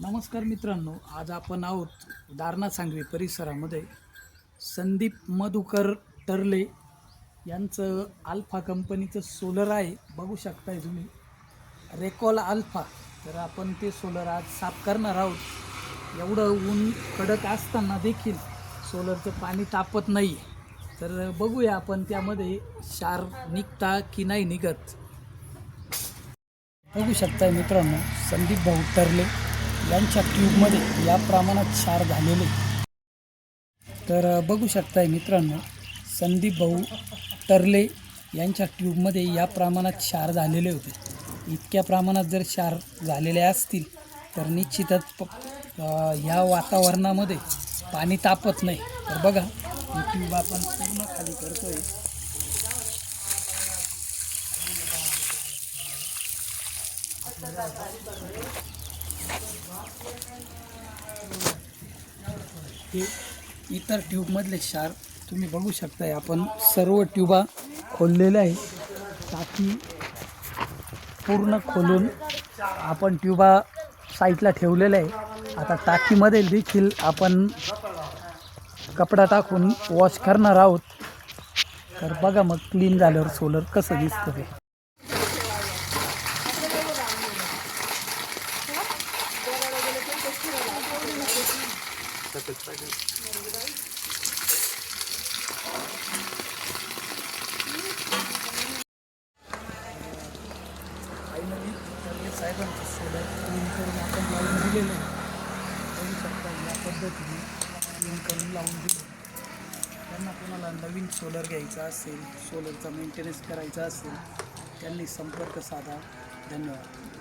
नमस्कार मित्रांनो, आज आपण आहोत दारणा सांगवी परिसरामध्ये संदीप मधुकर टर्ले यांचं अल्फा कंपनीचं सोलर आहे. बघू शकताय तुम्ही रेकॉल अल्फा. तर आपण ते सोलर आज साफ करणार आहोत. एवढं ऊन कडक असताना देखील सोलरचं पाणी तापत नाही. तर बघूया आपण त्यामध्ये क्षार निघता की नाही निघत. बघू शकताय मित्रांनो, संदीप भाऊ टर्ले यांच्या ट्यूबमध्ये या प्रमाणात क्षार झालेले. तर बघू शकताय मित्रांनो, संदीप भाऊ टर्ले यांच्या ट्यूबमध्ये या प्रमाणात क्षार झालेले होते. इतक्या प्रमाणात जर क्षार झालेले असतील तर निश्चितच ह्या वातावरणामध्ये पाणी तापत नाही. तर बघा, ही ट्यूब आपण पूर्ण खाली करतोय. हे इतर ट्यूबमधले क्षार तुम्ही बघू शकताय. आपण सर्व ट्यूबा खोललेल्या आहे. टाकी पूर्ण खोलून आपण ट्यूबा साईडला ठेवलेल्या आहे. आता टाकीमध्ये देखील आपण कपडा टाकून वॉश करणार आहोत. तर बघा मग क्लीन झाल्यावर सोलर कसं दिसतं ते. फायनली टर्ले साहेबांचं सोलर क्लीन करून आपण लावून दिलेलं आहे. बघू शकता या पद्धतीने क्लीन करून लावून दिलं. त्यांना कोणाला नवीन सोलर घ्यायचा असेल, सोलरचा मेंटेनन्स करायचा असेल, त्यांनी संपर्क साधा. धन्यवाद.